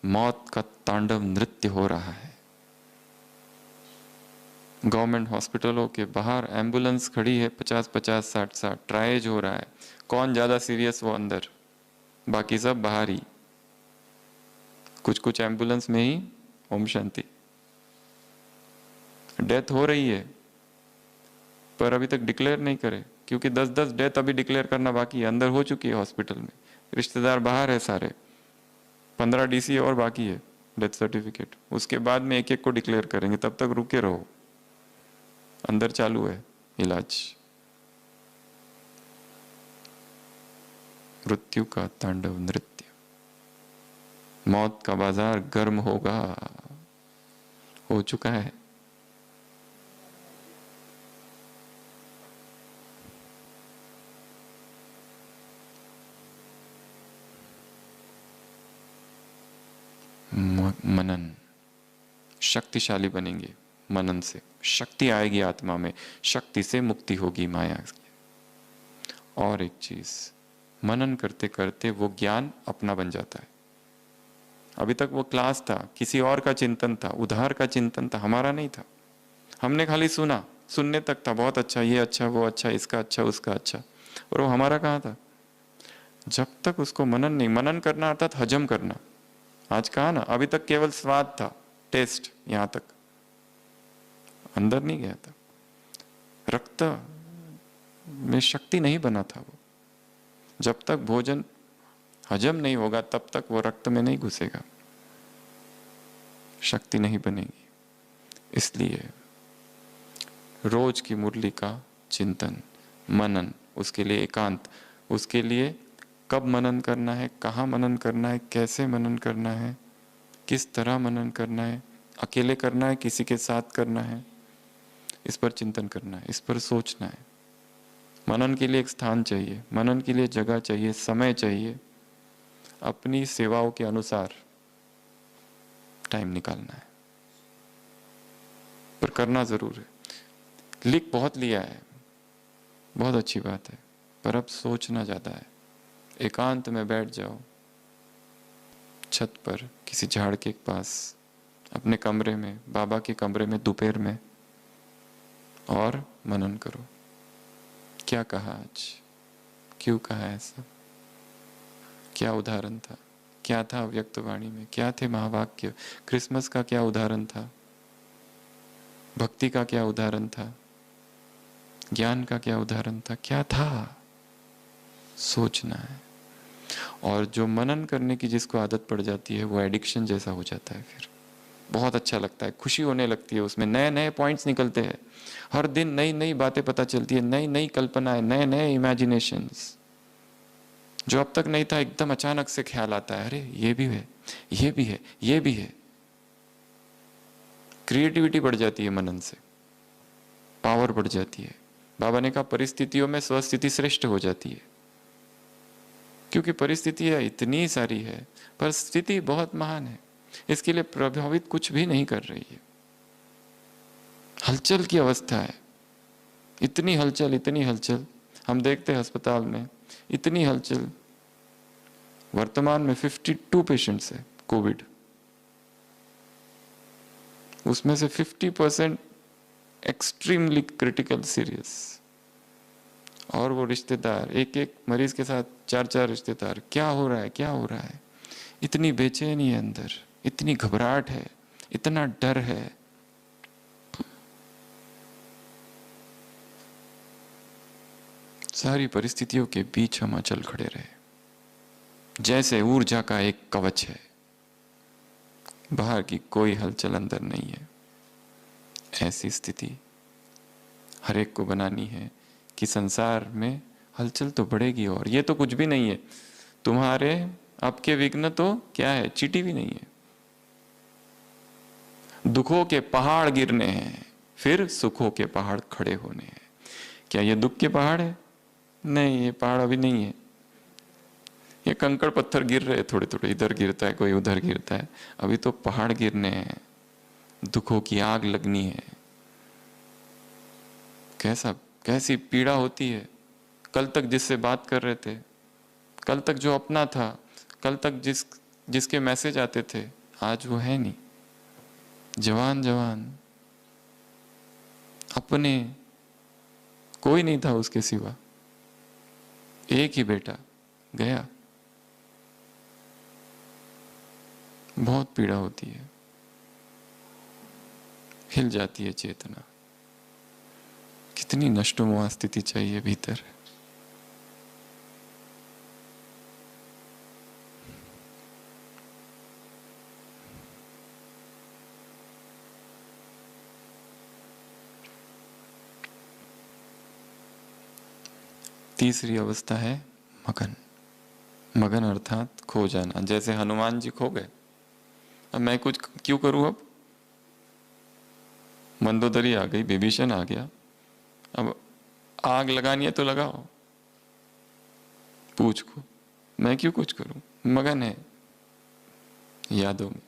मौत का तांडव नृत्य हो रहा है। गवर्नमेंट हॉस्पिटलों के बाहर एम्बुलेंस खड़ी है, 50-50, 60-60, ट्रायज हो रहा है, कौन ज्यादा सीरियस वो अंदर, बाकी सब बाहर ही। कुछ कुछ एम्बुलेंस में ही ओम शांति, डेथ हो रही है पर अभी तक डिक्लेयर नहीं करे, क्योंकि 10-10 डेथ अभी डिक्लेयर करना बाकी है, अंदर हो चुकी है हॉस्पिटल में, रिश्तेदार बाहर है सारे, 15 डीसी और बाकी है डेथ सर्टिफिकेट, उसके बाद में एक एक को डिक्लेयर करेंगे, तब तक रुके रहो, अंदर चालू है इलाज। मृत्यु का तांडव नृत्य, मौत का बाजार गर्म होगा, हो चुका है। मनन, शक्तिशाली बनेंगे मनन से, शक्ति आएगी आत्मा में, शक्ति से मुक्ति होगी माया की। और एक चीज, मनन करते करते वो ज्ञान अपना बन जाता है। अभी तक वो क्लास था, किसी और का चिंतन था, उधार का चिंतन था, हमारा नहीं था। हमने खाली सुना, सुनने तक था, बहुत अच्छा, ये अच्छा, वो अच्छा, इसका अच्छा, उसका अच्छा, और वो हमारा कहाँ था। जब तक उसको मनन नहीं, मनन करना अर्थात हजम करना, आज कहा ना, अभी तक केवल स्वाद था, टेस्ट, यहां तक, अंदर नहीं गया था, रक्त में शक्ति नहीं बना था वो। जब तक भोजन हजम नहीं होगा तब तक वो रक्त में नहीं घुसेगा, शक्ति नहीं बनेगी। इसलिए रोज की मुरली का चिंतन, मनन, उसके लिए एकांत, उसके लिए कब मनन करना है, कहाँ मनन करना है, कैसे मनन करना है, किस तरह मनन करना है, अकेले करना है, किसी के साथ करना है, इस पर चिंतन करना है, इस पर सोचना है। मनन के लिए एक स्थान चाहिए, मनन के लिए जगह चाहिए, समय चाहिए, अपनी सेवाओं के अनुसार टाइम निकालना है, पर करना जरूर है। लिख बहुत लिया है, बहुत अच्छी बात है, पर अब सोचना ज्यादा है। एकांत में बैठ जाओ, छत पर, किसी झाड़ के पास, अपने कमरे में, बाबा के कमरे में दोपहर में, और मनन करो। क्या कहा आज, क्यों कहा ऐसा, क्या उदाहरण था, क्या था व्यक्त वाणी में, क्या थे महावाक्य, क्रिसमस का क्या उदाहरण था, भक्ति का क्या उदाहरण था, ज्ञान का क्या उदाहरण था, क्या था, सोचना है। और जो मनन करने की जिसको आदत पड़ जाती है वो एडिक्शन जैसा हो जाता है, फिर बहुत अच्छा लगता है, खुशी होने लगती है, उसमें नए नए पॉइंट्स निकलते हैं, हर दिन नई नई बातें पता चलती है, नई नई कल्पनाएं, नए नए इमेजिनेशंस, जो अब तक नहीं था एकदम अचानक से ख्याल आता है, अरे ये भी है, ये भी है, ये भी है। क्रिएटिविटी बढ़ जाती है मनन से, पावर बढ़ जाती है। बाबा ने कहा परिस्थितियों में स्वस्थिति श्रेष्ठ हो जाती है। क्योंकि परिस्थितियां इतनी सारी है, पर स्थिति बहुत महान है, इसके लिए प्रभावित कुछ भी नहीं कर रही है। हलचल की अवस्था है, इतनी हलचल, इतनी हलचल। हम देखते हैं अस्पताल में इतनी हलचल। वर्तमान में 52 पेशेंट्स है कोविड, उसमें से 50% एक्सट्रीमली क्रिटिकल सीरियस। और वो रिश्तेदार, एक एक मरीज के साथ 4-4 रिश्तेदार, क्या हो रहा है, क्या हो रहा है। इतनी बेचैनी है अंदर, इतनी घबराहट है, इतना डर है। सारी परिस्थितियों के बीच हम अचल खड़े रहे, जैसे ऊर्जा का एक कवच है, बाहर की कोई हलचल अंदर नहीं है। ऐसी स्थिति हर एक को बनानी है कि संसार में हलचल तो बढ़ेगी, और ये तो कुछ भी नहीं है। तुम्हारे आपके विघ्न तो क्या है, चींटी भी नहीं है। दुखों के पहाड़ गिरने हैं, फिर सुखों के पहाड़ खड़े होने हैं। क्या ये दुख के पहाड़ है? नहीं, ये पहाड़ अभी नहीं है। ये कंकड़ पत्थर गिर रहे, थोड़े थोड़े, इधर गिरता है कोई, उधर गिरता है। अभी तो पहाड़ गिरने हैं, दुखों की आग लगनी है। कैसी पीड़ा होती है। कल तक जिससे बात कर रहे थे, कल तक जो अपना था, कल तक जिसके मैसेज आते थे, आज वो है नहीं। जवान जवान अपने, कोई नहीं था उसके सिवा, एक ही बेटा गया। बहुत पीड़ा होती है, हिल जाती है चेतना। कितनी नष्टोमुआ स्थिति चाहिए भीतर। तीसरी अवस्था है मगन। मगन अर्थात खो जाना। जैसे हनुमान जी खो गए, अब मैं कुछ क्यों करूं, अब मंदोदरी आ गई, विभीषण आ गया, अब आग लगानी है तो लगाओ पूछ को, मैं क्यों कुछ करूं। मगन है यादों में।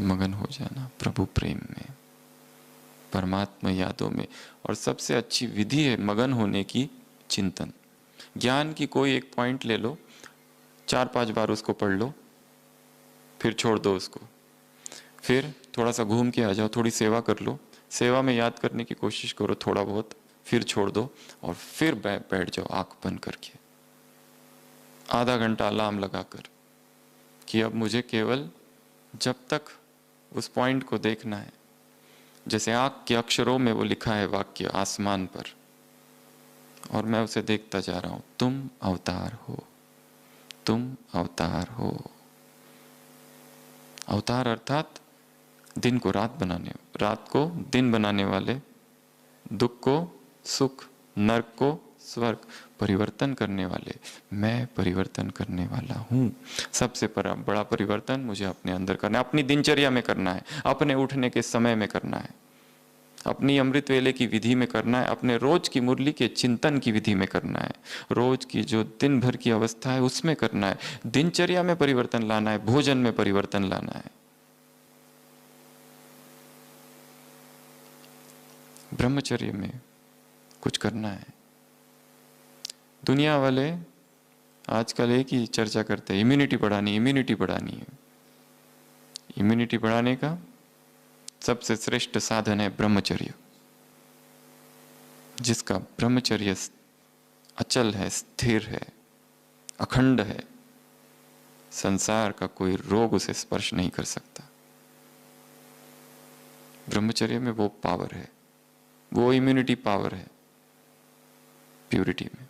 मगन हो जाना प्रभु प्रेम में, परमात्मा यादों में। और सबसे अच्छी विधि है मगन होने की चिंतन। ज्ञान की कोई एक पॉइंट ले लो, 4-5 बार उसको पढ़ लो, फिर छोड़ दो उसको। फिर थोड़ा सा घूम के आ जाओ, थोड़ी सेवा कर लो, सेवा में याद करने की कोशिश करो थोड़ा बहुत, फिर छोड़ दो, और फिर बैठ जाओ आंख बंद करके, आधा घंटा अलार्म लगाकर, कि अब मुझे केवल जब तक उस पॉइंट को देखना है। जैसे आंख के अक्षरों में वो लिखा है वाक्य आसमान पर, और मैं उसे देखता जा रहा हूं, तुम अवतार हो, तुम अवतार हो। अवतार अर्थात दिन को रात बनाने, रात को दिन बनाने वाले, दुख को सुख, नरक को स्वर्ग परिवर्तन करने वाले। मैं परिवर्तन करने वाला हूं। सबसे बड़ा परिवर्तन मुझे अपने अंदर करना है, अपनी दिनचर्या में करना है, अपने उठने के समय में करना है, अपनी अमृत वेले की विधि में करना है, अपने रोज की मुरली के चिंतन की विधि में करना है, रोज की जो दिन भर की अवस्था है उसमें करना है, दिनचर्या में परिवर्तन लाना है, भोजन में परिवर्तन लाना है। ब्रह्मचर्य में कुछ करना है। दुनिया वाले आजकल एक ही चर्चा करते हैं, इम्यूनिटी बढ़ानी, इम्यूनिटी बढ़ानी है। इम्यूनिटी बढ़ाने का सबसे श्रेष्ठ साधन है ब्रह्मचर्य। जिसका ब्रह्मचर्य अचल है, स्थिर है, अखंड है, संसार का कोई रोग उसे स्पर्श नहीं कर सकता। ब्रह्मचर्य में वो पावर है, वो इम्यूनिटी पावर है प्यूरिटी में।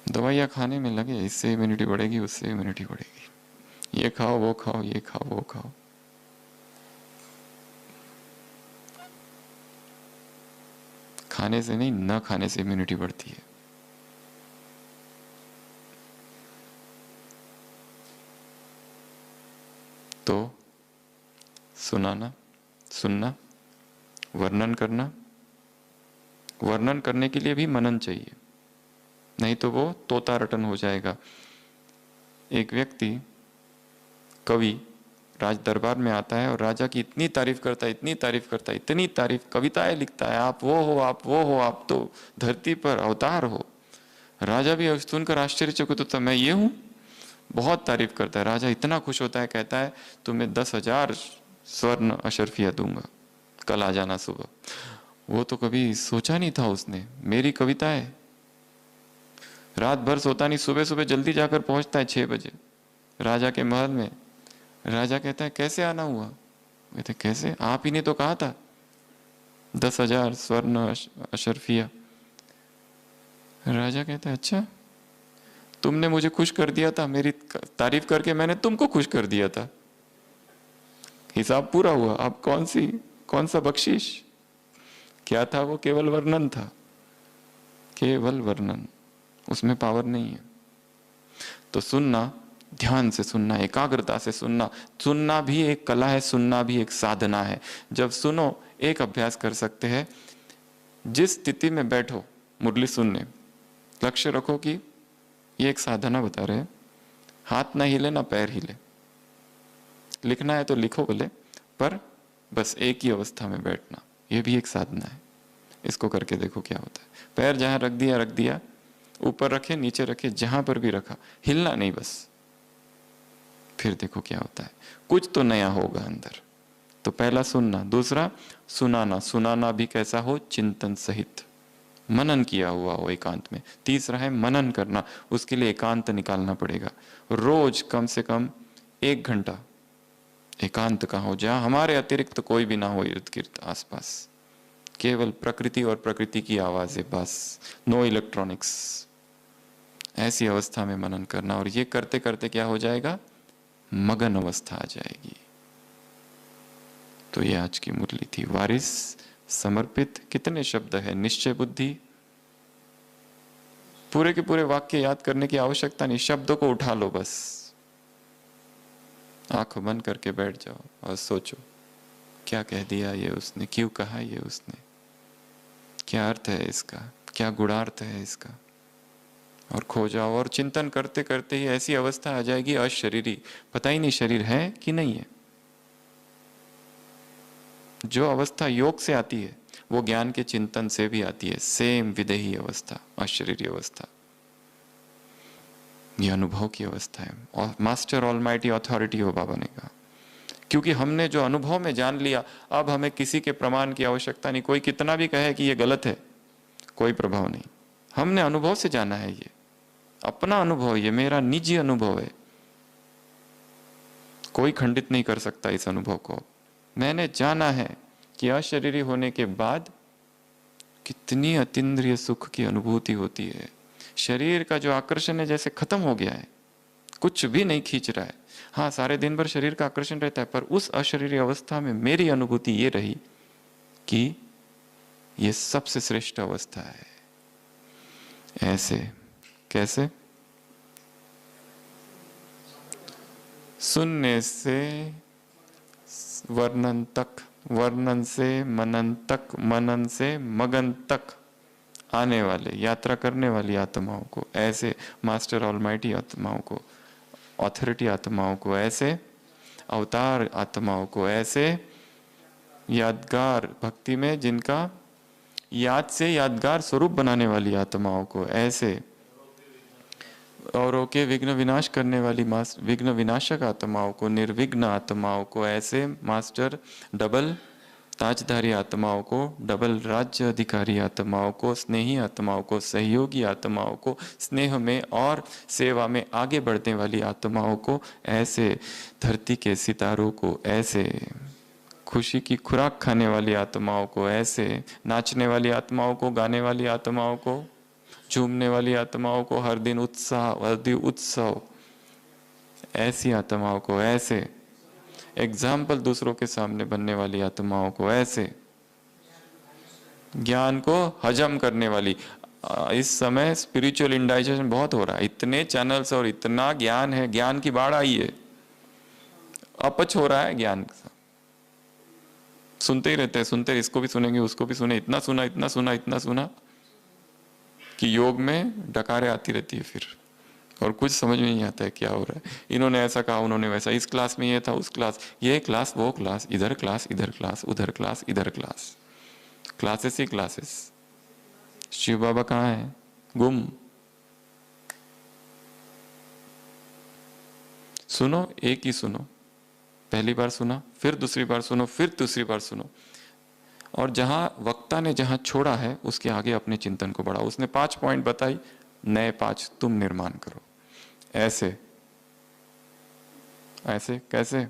दवाइयाँ खाने में लगे, इससे इम्यूनिटी बढ़ेगी, उससे इम्यूनिटी बढ़ेगी, ये खाओ वो खाओ, ये खाओ वो खाओ। खाने से नहीं, न खाने से इम्यूनिटी बढ़ती है। तो सुनाना, सुनना, वर्णन करना। वर्णन करने के लिए भी मनन चाहिए, नहीं तो वो तोता रटन हो जाएगा। एक व्यक्ति कवि राज दरबार में आता है और राजा की इतनी तारीफ करता है, इतनी तारीफ करता है, इतनी तारीफ, कविताएं लिखता है, आप वो हो, आप वो हो, आप तो धरती पर अवतार हो। राजा भी सुनकर आश्चर्यचकित होता है, मैं ये हूं? बहुत तारीफ करता है। राजा इतना खुश होता है, कहता है तुम्हें 10,000 स्वर्ण अशर्फिया दूंगा, कल आ जाना सुबह। वो तो कभी सोचा नहीं था उसने, मेरी कविता है। रात भर सोता नहीं, सुबह सुबह जल्दी जाकर पहुंचता है 6 बजे राजा के महल में। राजा कहता है कैसे आना हुआ? कहते कैसे, आप ही ने तो कहा था 10,000 स्वर्ण अशर्फिया। राजा कहता है अच्छा, तुमने मुझे खुश कर दिया था, मेरी तारीफ करके मैंने तुमको खुश कर दिया था, हिसाब पूरा हुआ। अब कौन सा बख्शीश? क्या था वो? केवल वर्णन था, केवल वर्णन, उसमें पावर नहीं है। तो सुनना, ध्यान से सुनना, एकाग्रता से सुनना। सुनना भी एक कला है, सुनना भी एक साधना है। जब सुनो, एक अभ्यास कर सकते हैं, जिस स्थिति में बैठो मुरली सुनने, लक्ष्य रखो कि ये एक साधना बता रहे हैं, हाथ ना हिले ना पैर हिले, लिखना है तो लिखो भले, पर बस एक ही अवस्था में बैठना, ये भी एक साधना है। इसको करके देखो क्या होता है। पैर जहां रख दिया, ऊपर रखे नीचे रखे, जहां पर भी रखा, हिलना नहीं बस। फिर देखो क्या होता है, कुछ तो नया होगा अंदर। तो पहला सुनना, दूसरा सुनाना, सुनाना भी कैसा हो? चिंतन सहित, मनन किया हुआ हो एकांत में। तीसरा है मनन करना, उसके लिए एकांत निकालना पड़ेगा। रोज कम से कम 1 घंटा एकांत का हो, जहां हमारे अतिरिक्त कोई भी ना हो इर्द गिर्द आसपास, केवल प्रकृति और प्रकृति की आवाजें बस, नो इलेक्ट्रॉनिक्स। ऐसी अवस्था में मनन करना, और ये करते करते क्या हो जाएगा? मगन अवस्था आ जाएगी। तो ये आज की मुरली थी। वारिस समर्पित, कितने शब्द है? निश्चय बुद्धि, पूरे के पूरे वाक्य याद करने की आवश्यकता नहीं, शब्दों को उठा लो बस। आंख बंद करके बैठ जाओ और सोचो क्या कह दिया ये उसने, क्यों कहा ये उसने, क्या अर्थ है इसका, क्या गुणार्थ है इसका, और खो जाओ। और चिंतन करते करते ही ऐसी अवस्था आ जाएगी अशरीरी, पता ही नहीं शरीर है कि नहीं है। जो अवस्था योग से आती है वो ज्ञान के चिंतन से भी आती है, सेम विदेही अवस्था, अशरीरी अवस्था। ये अनुभव की अवस्था है। और मास्टर ऑलमाइटी अथॉरिटी हो, बाबा ने कहा, क्योंकि हमने जो अनुभव में जान लिया, अब हमें किसी के प्रमाण की आवश्यकता नहीं। कोई कितना भी कहे कि ये गलत है, कोई प्रभाव नहीं। हमने अनुभव से जाना है, ये अपना अनुभव, ये मेरा निजी अनुभव है, कोई खंडित नहीं कर सकता इस अनुभव को। मैंने जाना है कि अशरीरी होने के बाद कितनी अतीन्द्रिय सुख की अनुभूति होती है। शरीर का जो आकर्षण है जैसे खत्म हो गया है, कुछ भी नहीं खींच रहा है। हाँ, सारे दिन भर शरीर का आकर्षण रहता है, पर उस अशरीरी अवस्था में मेरी अनुभूति ये रही कि ये सबसे श्रेष्ठ अवस्था है। ऐसे कैसे? सुनने से वर्णन तक, वर्णन से मनन तक, मनन से मगन तक आने वाले, यात्रा करने वाली आत्माओं को, ऐसे मास्टर ऑलमाइटी आत्माओं को, ऑथोरिटी आत्माओं को, ऐसे अवतार आत्माओं को, ऐसे यादगार भक्ति में जिनका याद से यादगार स्वरूप बनाने वाली आत्माओं को, ऐसे औरों के विघ्न विनाश करने वाली विघ्न विनाशक आत्माओं को, निर्विघ्न आत्माओं को, ऐसे मास्टर डबल ताजधारी आत्माओं को, डबल राज्य अधिकारी आत्माओं को, स्नेही आत्माओं को, सहयोगी आत्माओं को, स्नेह में और सेवा में आगे बढ़ने वाली आत्माओं को, ऐसे धरती के सितारों को, ऐसे खुशी की खुराक खाने वाली आत्माओं को, ऐसे नाचने वाली आत्माओं को, गाने वाली आत्माओं को, झूमने वाली आत्माओं को, हर दिन उत्साह, हर दिन उत्सव, ऐसी आत्माओं को, ऐसे एग्जाम्पल दूसरों के सामने बनने वाली आत्माओं को, ऐसे ज्ञान को हजम करने वाली। इस समय स्पिरिचुअल इंडाइजेशन बहुत हो रहा है, इतने चैनल्स और इतना ज्ञान है, ज्ञान की बाढ़ आई है, अपच हो रहा है ज्ञान का। सुनते ही रहते हैं, सुनते, इसको भी सुनेंगे उसको भी सुने, इतना सुना इतना सुना इतना सुना कि योग में डकारे आती रहती है फिर, और कुछ समझ में नहीं आता है क्या हो रहा है। इन्होंने ऐसा कहा, उन्होंने वैसा, इस क्लास में ये था, उस क्लास, ये क्लास वो क्लास, इधर क्लास इधर क्लास, उधर क्लास इधर क्लास, क्लासेस ही क्लासेस। शिव बाबा कहाँ है? गुम। सुनो, एक ही सुनो, पहली बार सुना, फिर दूसरी बार सुनो, फिर तीसरी बार सुनो, और जहां वक्ता ने जहां छोड़ा है उसके आगे अपने चिंतन को बढ़ाओ। उसने 5 पॉइंट बताई, नए 5 तुम निर्माण करो। ऐसे ऐसे कैसे?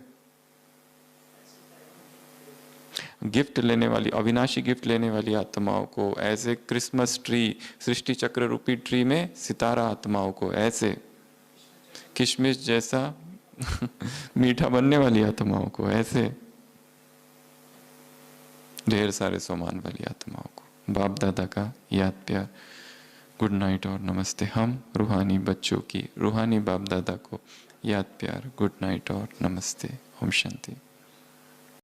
गिफ्ट लेने वाली, अविनाशी गिफ्ट लेने वाली आत्माओं को ऐसे, क्रिसमस ट्री, सृष्टि चक्र रूपी ट्री में सितारा आत्माओं को ऐसे, किशमिश जैसा मीठा बनने वाली आत्माओं को ऐसे, ढेर सारे सामान वाली आत्माओं को। बाप दादा का याद प्यार, गुड नाइट और नमस्ते। हम रूहानी बच्चों की, रूहानी बाप दादा को याद प्यार, गुड नाइट और नमस्ते। ओम शांति।